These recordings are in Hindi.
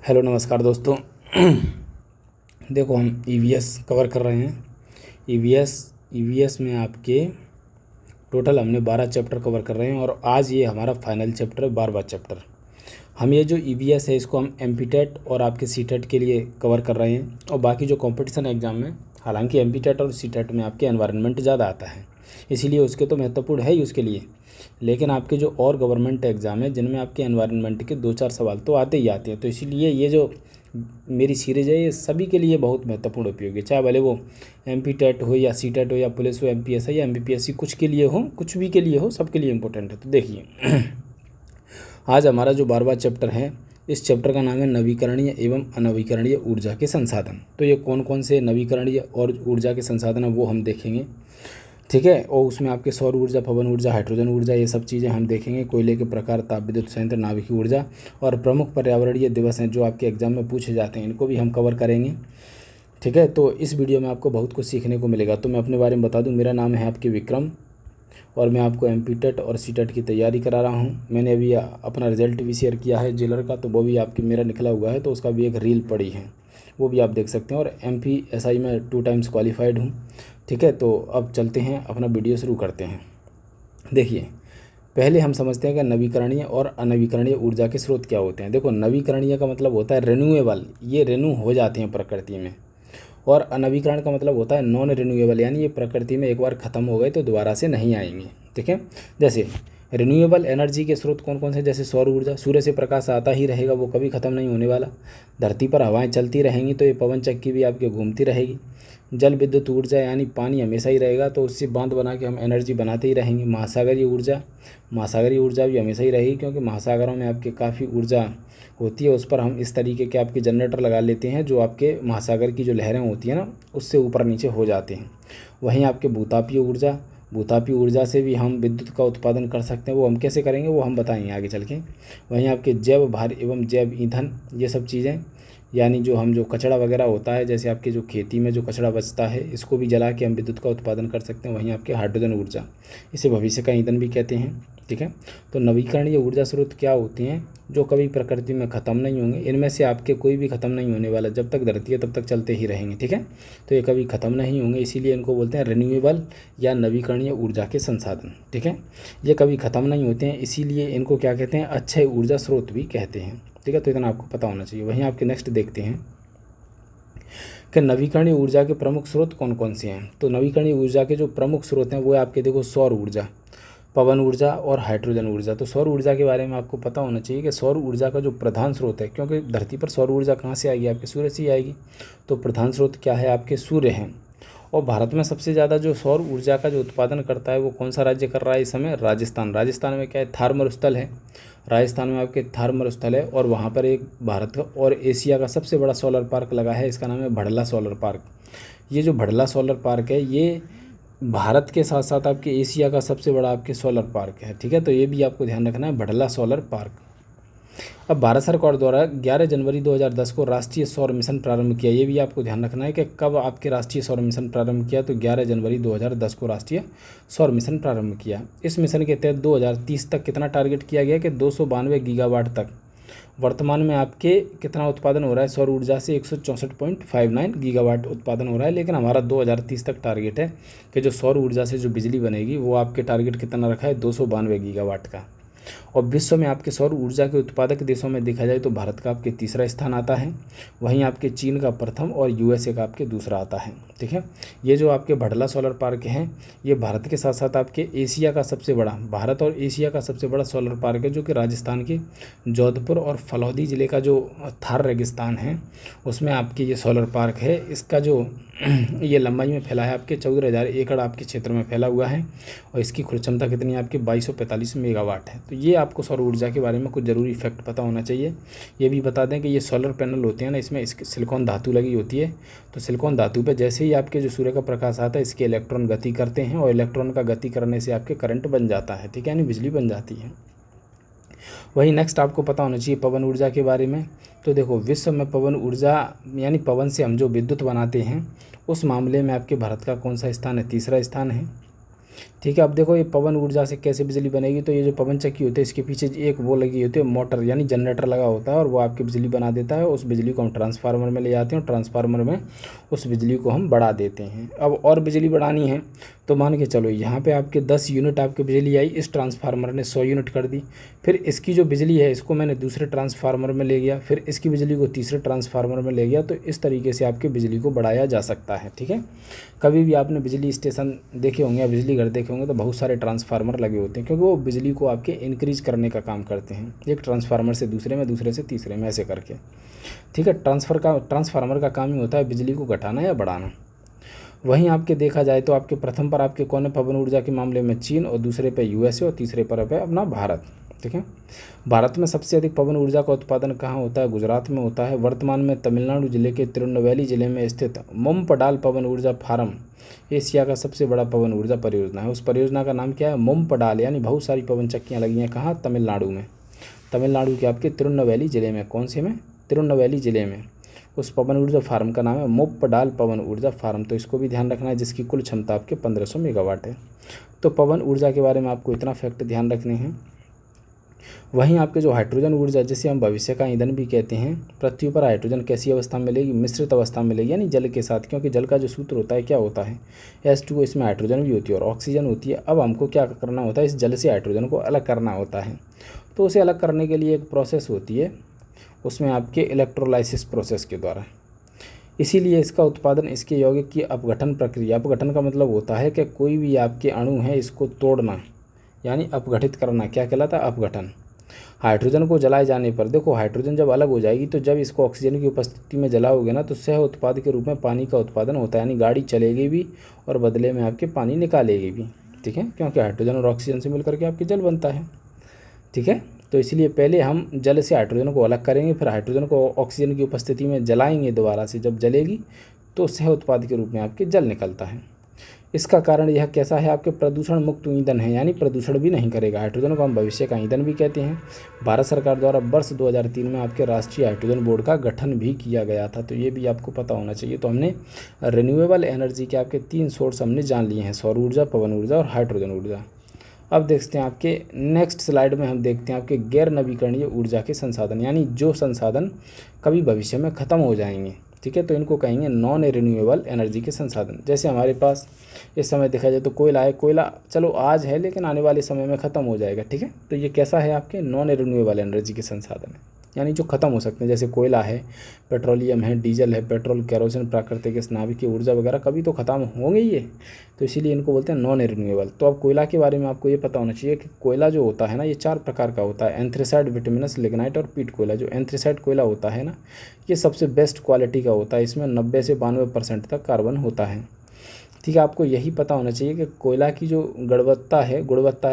हेलो नमस्कार दोस्तों। देखो हम ईवीएस कवर कर रहे हैं। ईवीएस में आपके टोटल हमने 12 चैप्टर कवर कर रहे हैं और आज ये हमारा फाइनल चैप्टर है, 12वां चैप्टर। हम ये जो ईवीएस है इसको हम एमपीटेट और आपके सीटेट के लिए कवर कर रहे हैं और बाकी जो कंपटीशन एग्ज़ाम में, हालांकि एमपीटेट और सीटेट में आपके एनवायरनमेंट ज़्यादा आता है, इसीलिए उसके तो महत्वपूर्ण है ही उसके लिए। लेकिन आपके जो और गवर्नमेंट एग्ज़ाम है जिनमें आपके एनवायरनमेंट के 2-4 सवाल तो आते ही आते हैं, तो इसीलिए ये जो मेरी सीरीज़ है ये सभी के लिए बहुत महत्वपूर्ण उपयोगी है, चाहे भले वो एमपीटेट हो या सीटेट हो या पुलिस हो, एमपीएस है या एमपीपीएससी, कुछ के लिए हो, कुछ भी के लिए हो, सबके लिए इम्पोर्टेंट है। तो देखिए आज हमारा जो 12वां चैप्टर है, इस चैप्टर का नाम है नवीकरणीय एवं अनवीकरणीय ऊर्जा के संसाधन। तो ये कौन कौन से नवीकरणीय और ऊर्जा के संसाधन है वो हम देखेंगे, ठीक है। और उसमें आपके सौर ऊर्जा, पवन ऊर्जा, हाइड्रोजन ऊर्जा, ये सब चीज़ें हम देखेंगे। कोयले के प्रकार, ताप विद्युत संयंत्र, नाभिकीय ऊर्जा और प्रमुख पर्यावरणीय दिवस हैं जो आपके एग्जाम में पूछे जाते हैं, इनको भी हम कवर करेंगे, ठीक है। तो इस वीडियो में आपको बहुत कुछ सीखने को मिलेगा। तो मैं अपने बारे में बता दूं, मेरा नाम है आपके विक्रम और मैं आपको एमपीटेट और सीटेट की तैयारी करा रहा हूं। मैंने अभी अपना रिजल्ट भी शेयर किया है जेलर का, तो वो भी आपके मेरा निकला हुआ है, तो उसका भी एक रील पड़ी है, वो भी आप देख सकते हैं। और एमपीएसआई में 2 टाइम्स क्वालिफाइड हूँ, ठीक है। तो अब चलते हैं, अपना वीडियो शुरू करते हैं। देखिए पहले हम समझते हैं कि नवीकरणीय और अनवीकरणीय ऊर्जा के स्रोत क्या होते हैं। देखो नवीकरणीय का मतलब होता है रिन्यूएबल, ये रिन्यू हो जाते हैं प्रकृति में, और अनवीकरण का मतलब होता है नॉन रिन्यूएबल, यानी ये प्रकृति में एक बार ख़त्म हो गए तो दोबारा से नहीं आएंगे, ठीक है। जैसे रिन्यूएबल एनर्जी के स्रोत कौन कौन से, जैसे सौर ऊर्जा, सूर्य से प्रकाश आता ही रहेगा, वो कभी ख़त्म नहीं होने वाला। धरती पर हवाएं चलती रहेंगी तो ये पवन चक्की भी आपके घूमती रहेगी। जल विद्युत ऊर्जा यानी पानी हमेशा ही रहेगा, तो उससे बांध बना के हम एनर्जी बनाते ही रहेंगे। महासागरीय ऊर्जा भी हमेशा ही रहेगी, क्योंकि महासागरों में आपके काफ़ी ऊर्जा होती है, उस पर हम इस तरीके के आपके जनरेटर लगा लेते हैं जो आपके महासागर की जो लहरें होती हैं ना, उससे ऊपर नीचे हो जाते हैं। वहीं आपके भूतापीय ऊर्जा से भी हम विद्युत का उत्पादन कर सकते हैं, वो हम कैसे करेंगे वो हम बताएंगे आगे चल के। वहीं आपके जैव भार एवं जैव ईंधन, ये सब चीज़ें, यानी जो कचरा वगैरह होता है, जैसे आपके जो खेती में जो कचरा बचता है, इसको भी जला के हम विद्युत का उत्पादन कर सकते हैं। वहीं आपके हाइड्रोजन ऊर्जा, इसे भविष्य का ईंधन भी कहते हैं, ठीक है। तो नवीकरणीय ऊर्जा स्रोत क्या होते हैं, जो कभी प्रकृति में ख़त्म नहीं होंगे। इनमें से आपके कोई भी ख़त्म नहीं होने वाला, जब तक धरती है तब तक चलते ही रहेंगे, ठीक है। तो ये कभी ख़त्म नहीं होंगे, इसीलिए इनको बोलते हैं रिन्यूएबल या नवीकरणीय ऊर्जा के संसाधन, ठीक है। ये कभी ख़त्म नहीं होते हैं, इसीलिए इनको क्या कहते हैं, अक्षय ऊर्जा स्रोत भी कहते हैं, ठीक है। तो इतना आपको पता होना चाहिए। वहीं आपके नेक्स्ट देखते हैं कि नवीकरणीय ऊर्जा के प्रमुख स्रोत कौन कौन से हैं। तो नवीकरणीय ऊर्जा के जो प्रमुख स्रोत हैं वो आपके देखो सौर ऊर्जा, पवन ऊर्जा और हाइड्रोजन ऊर्जा। तो सौर ऊर्जा के बारे में आपको पता होना चाहिए कि सौर ऊर्जा का जो प्रधान स्रोत है, क्योंकि धरती पर सौर ऊर्जा कहाँ से आएगी, आपके सूर्य से ही आएगी, तो प्रधान स्रोत क्या है, आपके सूर्य हैं। और भारत में सबसे ज़्यादा जो सौर ऊर्जा का जो उत्पादन करता है वो कौन सा राज्य कर रहा है इस समय, राजस्थान में क्या है, थार मरुस्थल है। राजस्थान में आपके थार मरुस्थल है, और वहाँ पर एक भारत का और एशिया का सबसे बड़ा सोलर पार्क लगा है, इसका नाम है भड़ला सोलर पार्क। ये जो भड़ला सोलर पार्क है, ये भारत के साथ साथ आपके एशिया का सबसे बड़ा आपके सोलर पार्क है, ठीक है। तो ये भी आपको ध्यान रखना है, भड़ला सोलर पार्क। अब भारत सरकार द्वारा 11 जनवरी 2010 को राष्ट्रीय सौर मिशन प्रारंभ किया। ये भी आपको ध्यान रखना है कि कब आपके राष्ट्रीय सौर मिशन प्रारंभ किया, तो 11 जनवरी 2010 को राष्ट्रीय सौर मिशन प्रारंभ किया। इस मिशन के तहत 2030 तक कितना टारगेट किया गया कि 292 गीगावाट तक। वर्तमान में आपके कितना उत्पादन हो रहा है सौर ऊर्जा से, 164.59 गीगावाट उत्पादन हो रहा है। लेकिन हमारा 2030 तक टारगेट है कि जो सौर ऊर्जा से जो बिजली बनेगी वो आपके टारगेट कितना रखा है, 292 गीगावाट का। और विश्व में आपके सौर ऊर्जा के उत्पादक देशों में देखा जाए तो भारत का आपके तीसरा स्थान आता है, वहीं आपके चीन का प्रथम और यूएसए का आपके दूसरा आता है, ठीक है। ये जो आपके भड़ला सोलर पार्क हैं, ये भारत के साथ साथ आपके एशिया का सबसे बड़ा, भारत और एशिया का सबसे बड़ा सोलर पार्क है, जो कि राजस्थान के जोधपुर और फलौदी ज़िले का जो थार रेगिस्तान है उसमें आपके ये सोलर पार्क है। इसका जो ये लंबाई में फैला है आपके 14,000 एकड़ आपके क्षेत्र में फैला हुआ है, और इसकी खुद क्षमता कितनी है आपकी 2245 मेगावाट है। तो ये आपको सौर ऊर्जा के बारे में कुछ ज़रूरी फैक्ट पता होना चाहिए। ये भी बता दें कि ये सोलर पैनल होते हैं ना, इसमें सिलिकॉन धातु लगी होती है, तो सिलिकॉन धातु पे जैसे ही आपके जो सूर्य का प्रकाश आता है, इसके इलेक्ट्रॉन गति करते हैं, और इलेक्ट्रॉन का गति करने से आपके करंट बन जाता है, ठीक है, यानी बिजली बन जाती है। वही नेक्स्ट आपको पता होना चाहिए पवन ऊर्जा के बारे में। तो देखो विश्व में पवन ऊर्जा यानी पवन से हम जो विद्युत बनाते हैं, उस मामले में आपके भारत का कौन सा स्थान है, तीसरा स्थान है। ठीक है। अब देखो ये पवन ऊर्जा से कैसे बिजली बनेगी, तो ये जो पवन चक्की होती है इसके पीछे एक वो लगी होती है मोटर यानी जनरेटर लगा होता है, और वो आपकी बिजली बना देता है। उस बिजली को हम ट्रांसफार्मर में ले जाते हैं और ट्रांसफार्मर में उस बिजली को हम बढ़ा देते हैं। अब और बिजली बढ़ानी है तो मान के चलो यहाँ पे आपके 10 यूनिट आपकी बिजली आई, इस ट्रांसफार्मर ने 100 यूनिट कर दी। फिर इसकी जो बिजली है इसको मैंने दूसरे ट्रांसफार्मर में ले गया, फिर इसकी बिजली को तीसरे ट्रांसफार्मर में ले गया। तो इस तरीके से आपकी बिजली को बढ़ाया जा सकता है। ठीक है। कभी भी आपने बिजली स्टेशन देखे होंगे या बिजली घर देखे होंगे तो बहुत सारे ट्रांसफार्मर लगे होते हैं, क्योंकि वो बिजली को आपके इंक्रीज करने का काम करते हैं, एक ट्रांसफार्मर से दूसरे में, दूसरे से तीसरे में, ऐसे करके। ठीक है। ट्रांसफार्मर का काम ही होता है बिजली को घटाना या बढ़ाना। वहीं आपके देखा जाए तो आपके प्रथम पर आपके कौन है पवन ऊर्जा के मामले में? चीन, और दूसरे पे यूएसए, और तीसरे पर है अपना भारत। ठीक है। भारत में सबसे अधिक पवन ऊर्जा का उत्पादन कहाँ होता है? गुजरात में होता है। वर्तमान में तमिलनाडु जिले के तिरुनेलवेली जिले में स्थित मुम्पडाल पवन ऊर्जा फार्म एशिया का सबसे बड़ा पवन ऊर्जा परियोजना है। उस परियोजना का नाम क्या है? मुम्पडाल। यानी बहुत सारी पवन चक्कियाँ लगी हैं कहाँ? तमिलनाडु में। तमिलनाडु के आपके तिरुनेलवेली जिले में। कौन से में? तिरुनेलवेली जिले में। उस पवन ऊर्जा फार्म का नाम है मुप्पडाल पवन ऊर्जा फार्म। तो इसको भी ध्यान रखना है, जिसकी कुल क्षमता आपके 1500 मेगावाट है। तो पवन ऊर्जा के बारे में आपको इतना फैक्ट ध्यान रखने हैं। वहीं आपके जो हाइड्रोजन ऊर्जा, जिसे हम भविष्य का ईंधन भी कहते हैं, पृथ्वी पर हाइड्रोजन कैसी अवस्था में मिलेगी? मिश्रित अवस्था में मिलेगी, यानी जल के साथ। क्योंकि जल का जो सूत्र होता है क्या होता है? H2O। इसमें हाइड्रोजन भी होती है और ऑक्सीजन होती है। अब हमको क्या करना होता है? इस जल से हाइड्रोजन को अलग करना होता है। तो उसे अलग करने के लिए एक प्रोसेस होती है, उसमें आपके इलेक्ट्रोलाइसिस प्रोसेस के द्वारा। इसीलिए इसका उत्पादन इसके यौगिक की अपघटन प्रक्रिया। अपघटन का मतलब होता है कि कोई भी आपके अणु है इसको तोड़ना, यानी अपघटित करना। क्या कहलाता है? अपघटन। हाइड्रोजन को जलाए जाने पर देखो, हाइड्रोजन जब अलग हो जाएगी तो जब इसको ऑक्सीजन की उपस्थिति में जलाओगे ना, तो सह उत्पाद के रूप में पानी का उत्पादन होता है, यानी गाड़ी चलेगी भी और बदले में आपके पानी निकालेगी भी। ठीक है। क्योंकि हाइड्रोजन और ऑक्सीजन से मिलकर के आपके जल बनता है। ठीक है। तो इसलिए पहले हम जल से हाइड्रोजन को अलग करेंगे, फिर हाइड्रोजन को ऑक्सीजन की उपस्थिति में जलाएंगे दोबारा से। जब जलेगी तो सह उत्पाद के रूप में आपके जल निकलता है। इसका कारण यह कैसा है? आपके प्रदूषण मुक्त ईंधन है, यानी प्रदूषण भी नहीं करेगा। हाइड्रोजन को हम भविष्य का ईंधन भी कहते हैं। भारत सरकार द्वारा वर्ष 2003 में आपके राष्ट्रीय हाइड्रोजन बोर्ड का गठन भी किया गया था, तो ये भी आपको पता होना चाहिए। तो हमने रिन्यूएबल एनर्जी के आपके 3 सोर्स हमने जान लिए हैं, सौर ऊर्जा, पवन ऊर्जा और हाइड्रोजन ऊर्जा। अब देखते हैं आपके नेक्स्ट स्लाइड में, हम देखते हैं आपके गैर नवीकरणीय ऊर्जा के संसाधन, यानी जो संसाधन कभी भविष्य में ख़त्म हो जाएंगे। ठीक है। तो इनको कहेंगे नॉन रिन्यूएबल एनर्जी के संसाधन। जैसे हमारे पास इस समय देखा जाए तो कोयला है। कोयला चलो आज है लेकिन आने वाले समय में ख़त्म हो जाएगा। ठीक है। तो ये कैसा है? आपके नॉन रिन्यूएबल एनर्जी के संसाधन है, यानी जो ख़त्म हो सकते हैं। जैसे कोयला है, पेट्रोलियम है, डीजल है, पेट्रोल, केरोसिन, प्राकृतिक गैस, नाभिकीय ऊर्जा वगैरह कभी तो ख़त्म होंगे ये, तो इसीलिए इनको बोलते हैं नॉन रिन्यूएबल। तो अब कोयला के बारे में आपको ये पता होना चाहिए कि कोयला जो होता है ना, ये 4 प्रकार का होता है: एंथ्रेसाइट, बिटुमिनस, लिग्नाइट और पीट कोयला। जो एंथ्रेसाइट कोयला होता है ना, ये सबसे बेस्ट क्वालिटी का होता है। इसमें 90 से 92% तक कार्बन होता है। ठीक है। आपको यही पता होना चाहिए कि कोयला की जो गुणवत्ता है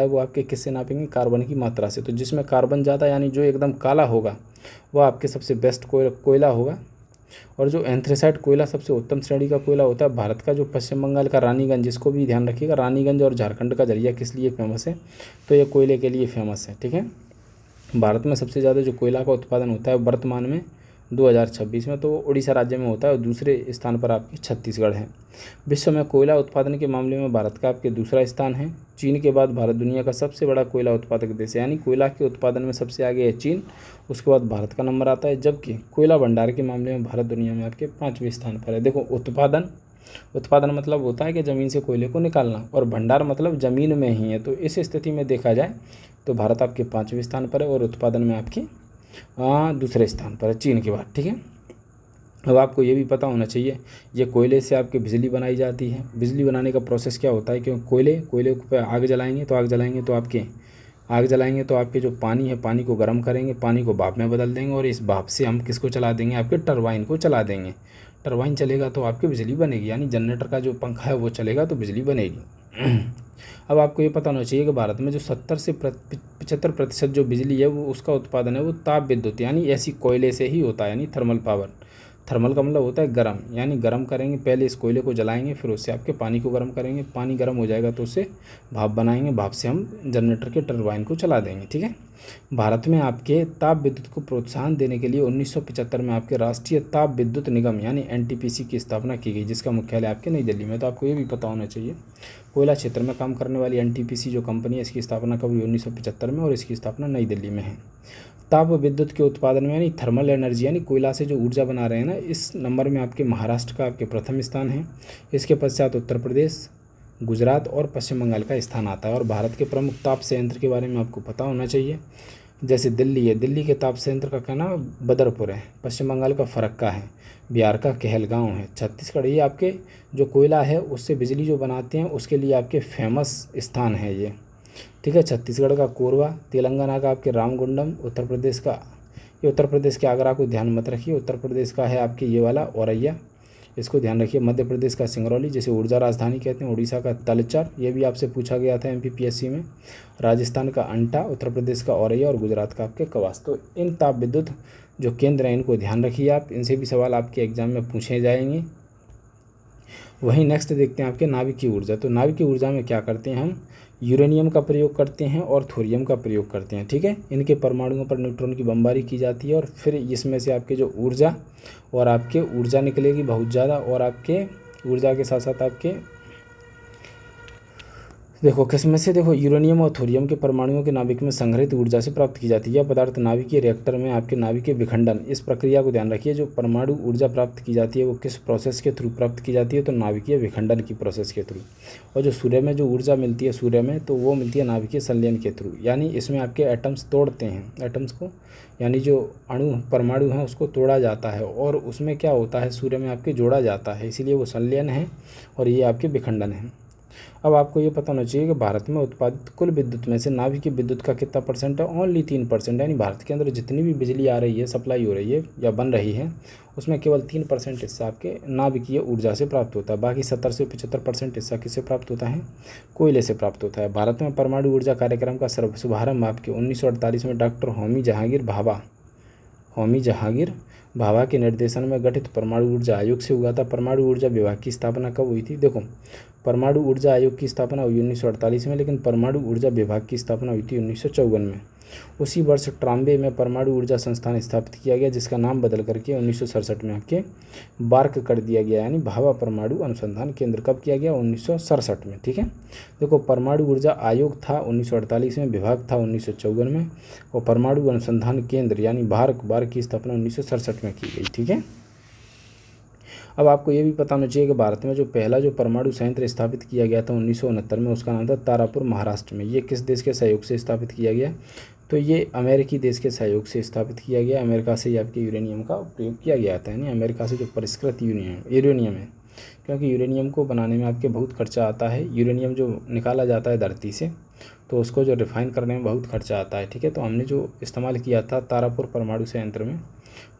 वो आपके किससे नापेंगे? कार्बन की मात्रा से। तो जिसमें कार्बन ज़्यादा, यानी जो एकदम काला होगा, वो आपके सबसे बेस्ट कोयला होगा। और जो एंथ्रेसाइट कोयला सबसे उत्तम श्रेणी का कोयला होता है। भारत का जो पश्चिम बंगाल का रानीगंज, इसको भी ध्यान रखिएगा, रानीगंज और झारखंड का झरिया किस लिए फेमस है? तो ये कोयले के लिए फेमस है। ठीक है। भारत में सबसे ज़्यादा जो कोयला का उत्पादन होता है वर्तमान में 2026 में, तो उड़ीसा राज्य में होता है, और दूसरे स्थान पर आपके छत्तीसगढ़ है। विश्व में कोयला उत्पादन के मामले में भारत का आपके दूसरा स्थान है। चीन के बाद भारत दुनिया का सबसे बड़ा कोयला उत्पादक देश है, यानी कोयला के उत्पादन में सबसे आगे है चीन, उसके बाद भारत का नंबर आता है। जबकि कोयला भंडार के मामले में भारत दुनिया में आपके 5वें स्थान पर है। देखो, उत्पादन मतलब होता है कि ज़मीन से कोयले को निकालना, और भंडार मतलब ज़मीन में ही है। तो इस स्थिति में देखा जाए तो भारत आपके 5वें स्थान पर है, और उत्पादन में आपके दूसरे स्थान पर है, चीन के बाद। ठीक है। अब आपको ये भी पता होना चाहिए, ये कोयले से आपकी बिजली बनाई जाती है। बिजली बनाने का प्रोसेस क्या होता है? क्योंकि कोयले पे आग जलाएंगे तो आपके जो पानी है, पानी को गर्म करेंगे, पानी को भाप में बदल देंगे, और इस भाप से हम किसको चला देंगे? आपके टरबाइन को चला देंगे। टरबाइन चलेगा तो आपकी बिजली बनेगी, यानी जनरेटर का जो पंखा है वो चलेगा तो बिजली बनेगी। अब आपको ये पता होना चाहिए कि भारत में जो 70 से 75% जो बिजली है वो उसका उत्पादन है वो ताप विद्युत, यानी ऐसी कोयले से ही होता है, यानी थर्मल पावर। थर्मल का मतलब होता है गर्म, यानी गर्म करेंगे, पहले इस कोयले को जलाएंगे, फिर उससे आपके पानी को गर्म करेंगे, पानी गर्म हो जाएगा तो उससे भाप बनाएंगे, भाप से हम जनरेटर के टरबाइन को चला देंगे। ठीक है। भारत में आपके ताप विद्युत को प्रोत्साहन देने के लिए 1975 में आपके राष्ट्रीय ताप विद्युत निगम यानी एनटीपीसी की स्थापना की गई, जिसका मुख्यालय आपके नई दिल्ली में। तो आपको ये भी पता होना चाहिए, कोयला क्षेत्र में काम करने वाली एनटीपीसी जो कंपनी है, इसकी स्थापना कब हुई? 1975 में, और इसकी स्थापना नई दिल्ली में है। ताप विद्युत के उत्पादन में यानी थर्मल एनर्जी यानी कोयला से जो ऊर्जा बना रहे हैं ना, इस नंबर में आपके महाराष्ट्र का आपके प्रथम स्थान है। इसके पश्चात उत्तर प्रदेश, गुजरात और पश्चिम बंगाल का स्थान आता है। और भारत के प्रमुख ताप संयंत्र के बारे में आपको पता होना चाहिए, जैसे दिल्ली है, दिल्ली के ताप संयंत्र का क्या नाम? बदरपुर है। पश्चिम बंगाल का फरक्का है, बिहार का कहलगांव है। छत्तीसगढ़, ये आपके जो कोयला है उससे बिजली जो बनाते हैं उसके लिए आपके फेमस स्थान है ये। ठीक है। छत्तीसगढ़ का कोरबा, तेलंगाना का आपके रामगुंडम, उत्तर प्रदेश का, ये उत्तर प्रदेश के आगरा को ध्यान मत रखिए, उत्तर प्रदेश का है आपके ये वाला औरैया, इसको ध्यान रखिए। मध्य प्रदेश का सिंगरौली, जिसे ऊर्जा राजधानी कहते हैं। उड़ीसा का तलचर, ये भी आपसे पूछा गया था एमपीपीएससी में। राजस्थान का अंटा, उत्तर प्रदेश का औरैया और गुजरात का आपके कवास। तो इन ताप विद्युत जो केंद्र हैं इनको ध्यान रखिए आप, इनसे भी सवाल आपके एग्जाम में पूछे जाएंगे। वहीं नेक्स्ट देखते हैं आपके नाभिकीय ऊर्जा। तो नाभिकीय ऊर्जा में क्या करते हैं हम? यूरेनियम का प्रयोग करते हैं और थोरियम का प्रयोग करते हैं। ठीक है। इनके परमाणुओं पर न्यूट्रॉन की बमबारी की जाती है और फिर इसमें से आपके जो ऊर्जा और आपके ऊर्जा निकलेगी बहुत ज़्यादा, और आपके ऊर्जा के साथ साथ आपके देखो किसमें से, देखो यूरेनियम और थोरियम के परमाणुओं के नाभिक में संग्रहित ऊर्जा से प्राप्त की जाती है। यह पदार्थ नाभिकीय रिएक्टर में आपके नाभिकीय विखंडन, इस प्रक्रिया को ध्यान रखिए। जो परमाणु ऊर्जा प्राप्त की जाती है वो किस प्रोसेस के थ्रू प्राप्त की जाती है? तो नाभिकीय विखंडन की प्रोसेस के थ्रू। और जो सूर्य में जो ऊर्जा मिलती है सूर्य में, तो वो मिलती है नाभिकीय संलयन के थ्रू, यानी इसमें आपके एटम्स तोड़ते हैं, एटम्स को, यानी जो अणु परमाणु हैं उसको तोड़ा जाता है और उसमें क्या होता है? सूर्य में आपके जोड़ा जाता है, इसीलिए वो संलयन है और ये आपके विखंडन है। अब आपको ये पता होना चाहिए कि भारत में उत्पादित कुल विद्युत में से नाभिकीय विद्युत का कितना परसेंट है? ओनली 3%, यानी भारत के अंदर जितनी भी बिजली आ रही है, सप्लाई हो रही है या बन रही है, उसमें केवल 3% हिस्सा आपके नाभिकीय ऊर्जा से प्राप्त होता है। बाकी 70 से 75% हिस्सा किससे प्राप्त होता है? कोयले से प्राप्त होता है। भारत में परमाणु ऊर्जा कार्यक्रम का शुभारंभ आपके 1948 में डॉक्टर होमी जहांगीर भाभा के निर्देशन में गठित परमाणु ऊर्जा आयोग से हुआ था। परमाणु ऊर्जा विभाग की स्थापना कब हुई थी? देखो, परमाणु ऊर्जा आयोग की स्थापना हुई 1948 में, लेकिन परमाणु ऊर्जा विभाग की स्थापना हुई थी 1954 में। उसी वर्ष ट्राम्बे में परमाणु ऊर्जा संस्थान स्थापित किया गया, जिसका नाम बदल करके 1967 में आपके बार्क कर दिया गया, यानी भाभा परमाणु अनुसंधान केंद्र। कब किया गया? 1967 में। ठीक है। देखो, परमाणु ऊर्जा आयोग था 1948 में, विभाग था 1954 में, और परमाणु अनुसंधान केंद्र यानी बार्क की स्थापना 1967 में की गई। ठीक है। अब आपको ये भी पता होना चाहिए कि भारत में जो पहला जो परमाणु संयंत्र स्थापित किया गया था 1969 में, उसका नाम था तारापुर, महाराष्ट्र में। ये किस देश के सहयोग से स्थापित किया गया? तो ये अमेरिकी देश के सहयोग से स्थापित किया गया। अमेरिका से ही आपके यूरेनियम का प्रयोग किया गया था, यानी अमेरिका से जो परिष्कृत यूरेनियम है, क्योंकि यूरेनियम को बनाने में आपके बहुत खर्चा आता है। यूरेनियम जो निकाला जाता है धरती से, तो उसको जो रिफ़ाइन करने में बहुत खर्चा आता है। ठीक है। तो हमने जो इस्तेमाल किया था तारापुर परमाणु संयंत्र में,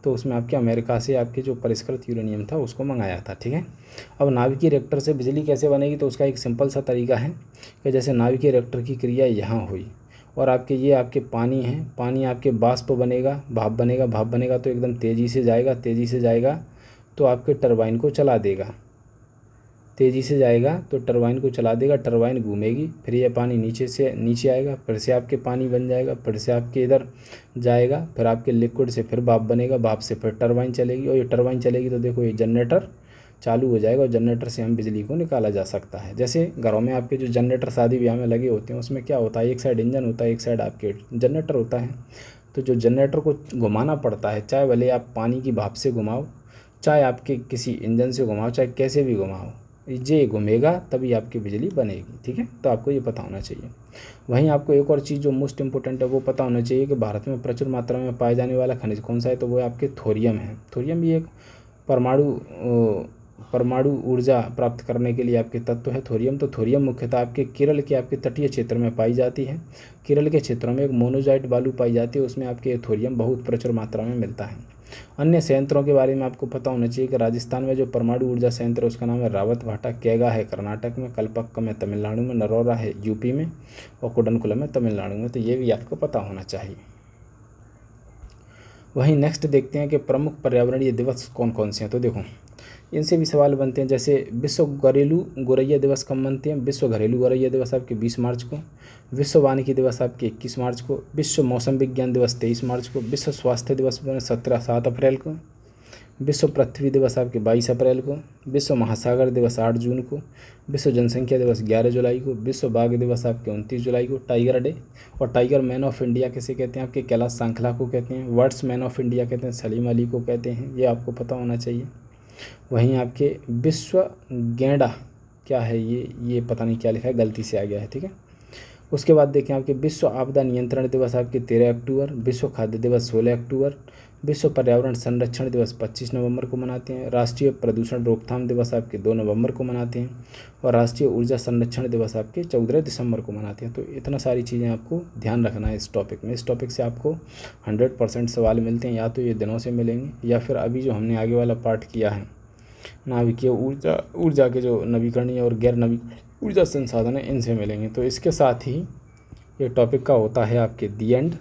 तो उसमें आपके अमेरिका से आपके जो परिष्कृत यूरेनियम था उसको मंगाया था। ठीक है। अब नाभिकीय रिएक्टर से बिजली कैसे बनेगी? तो उसका एक सिंपल सा तरीका है कि जैसे नाभिकीय रिएक्टर की क्रिया यहाँ हुई और आपके ये आपके पानी है, पानी आपके वाष्प बनेगा, भाप बनेगा तो एकदम तेज़ी से जाएगा तो आपके टरबाइन को चला देगा, तेज़ी से जाएगा तो टरबाइन को चला देगा, टरबाइन घूमेगी, फिर ये पानी नीचे से नीचे आएगा, फिर से आपके पानी बन जाएगा, फिर से आपके इधर जाएगा, फिर आपके लिक्विड से फिर भाप बनेगा, भाप से फिर टरबाइन चलेगी, और ये टरबाइन चलेगी तो देखो ये जनरेटर चालू हो जाएगा और जनरेटर से हम बिजली को निकाला जा सकता है। जैसे घरों में आपके जो जनरेटर शादी ब्याह में लगे होते हैं उसमें क्या होता है? एक साइड इंजन होता है, एक साइड आपके जनरेटर होता है। तो जो जनरेटर को घुमाना पड़ता है, चाहे भले आप पानी की भाप से घुमाओ, चाहे आपके किसी इंजन से घुमाओ, चाहे कैसे भी घुमाओ, ये घूमेगा तभी आपकी बिजली बनेगी। ठीक है। तो आपको ये पता होना चाहिए। वहीं आपको एक और चीज़ जो मोस्ट इंपॉर्टेंट है वो पता होना चाहिए कि भारत में प्रचुर मात्रा में पाए जाने वाला खनिज कौन सा है? तो वो आपके थोरियम है। थोरियम भी एक परमाणु ऊर्जा प्राप्त करने के लिए आपके तत्व है थोरियम। तो थोरियम मुख्यतः आपके केरल के आपके तटीय क्षेत्र में पाई जाती है। केरल के क्षेत्रों में एक मोनोजाइट बालू पाई जाती है, उसमें आपके थोरियम बहुत प्रचुर मात्रा में मिलता है। अन्य संयंत्रों के बारे में आपको पता होना चाहिए कि राजस्थान में जो परमाणु ऊर्जा संयंत्र है उसका नाम है रावत भाटा, कैगा है कर्नाटक में, कलपक्कम है तमिलनाडु में, नरोरा है यूपी में, और कुडनकुलम है तमिलनाडु में। तो ये भी आपको पता होना चाहिए। वहीं नेक्स्ट देखते हैं कि प्रमुख पर्यावरणीय दिवस कौन कौन से हैं। तो देखो इनसे भी सवाल बनते हैं, जैसे विश्व घरेलू गौरैया दिवस कब मनते हैं। विश्व घरेलू गौरैया दिवस आपके 20 मार्च को, विश्व वानिकी दिवस आपके 21 मार्च को, विश्व मौसम विज्ञान दिवस 23 मार्च को, विश्व स्वास्थ्य दिवस 7 अप्रैल को, विश्व पृथ्वी दिवस आपके 22 अप्रैल को, विश्व महासागर दिवस 8 जून को, विश्व जनसंख्या दिवस 11 जुलाई को, विश्व बाघ दिवस आपके 29 जुलाई को, टाइगर डे। और टाइगर मैन ऑफ इंडिया किसे कहते हैं आपके कैलाश सांखला को कहते हैं। वर्ड्स मैन ऑफ इंडिया कहते हैं सलीम अली को कहते हैं, ये आपको पता होना चाहिए। वहीं आपके विश्व गैंडा क्या है, ये पता नहीं क्या लिखा है, गलती से आ गया है, ठीक है। उसके बाद देखें आपके विश्व आपदा नियंत्रण दिवस आपके 13 अक्टूबर, विश्व खाद्य दिवस 16 अक्टूबर, विश्व पर्यावरण संरक्षण दिवस 25 नवंबर को मनाते हैं, राष्ट्रीय प्रदूषण रोकथाम दिवस आपके 2 नवंबर को मनाते हैं, और राष्ट्रीय ऊर्जा संरक्षण दिवस आपके 14 दिसंबर को मनाते हैं। तो इतना सारी चीज़ें आपको ध्यान रखना है इस टॉपिक में। इस टॉपिक से आपको 100% सवाल मिलते हैं, या तो ये दिनों से मिलेंगे या फिर अभी जो हमने आगे वाला पार्ट किया है नाभिकीय ऊर्जा के जो नवीकरणीय और गैर नवीकरणीय ऊर्जा संसाधन है इनसे मिलेंगे। तो इसके साथ ही ये टॉपिक का होता है आपके दी एंड,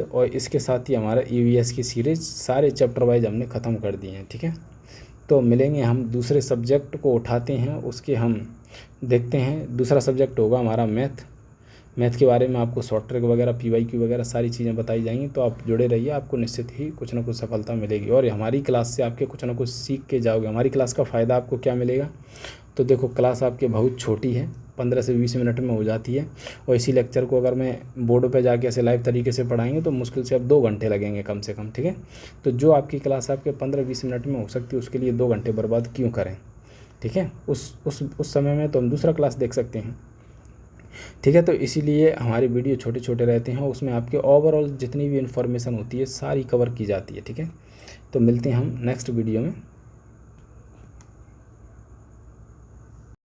और इसके साथ ही हमारा EVS की सीरीज सारे चैप्टर वाइज हमने ख़त्म कर दिए हैं, ठीक है। तो मिलेंगे हम दूसरे सब्जेक्ट को उठाते हैं, उसके हम देखते हैं। दूसरा सब्जेक्ट होगा हमारा मैथ के बारे में आपको शॉर्ट ट्रिक वगैरह PYQ वगैरह सारी चीज़ें बताई जाएंगी। तो आप जुड़े रहिए, आपको निश्चित ही कुछ ना कुछ सफलता मिलेगी और हमारी क्लास से आपके कुछ ना कुछ सीख के जाओगे। हमारी क्लास का फ़ायदा आपको क्या मिलेगा, तो देखो क्लास आपके बहुत छोटी है, 15 से 20 मिनट में हो जाती है, और इसी लेक्चर को अगर मैं बोर्ड पे जाके ऐसे लाइव तरीके से पढ़ाएंगे तो मुश्किल से अब 2 घंटे लगेंगे कम से कम, ठीक है। तो जो आपकी क्लास आपके 15-20 मिनट में हो सकती है उसके लिए 2 घंटे बर्बाद क्यों करें, ठीक है। उस समय में तो हम दूसरा क्लास देख सकते हैं, ठीक है। तो इसीलिए हमारे वीडियो छोटे छोटे रहते हैं, उसमें आपके ओवरऑल जितनी भी इन्फॉर्मेशन होती है सारी कवर की जाती है, ठीक है। तो मिलते हैं हम नेक्स्ट वीडियो में।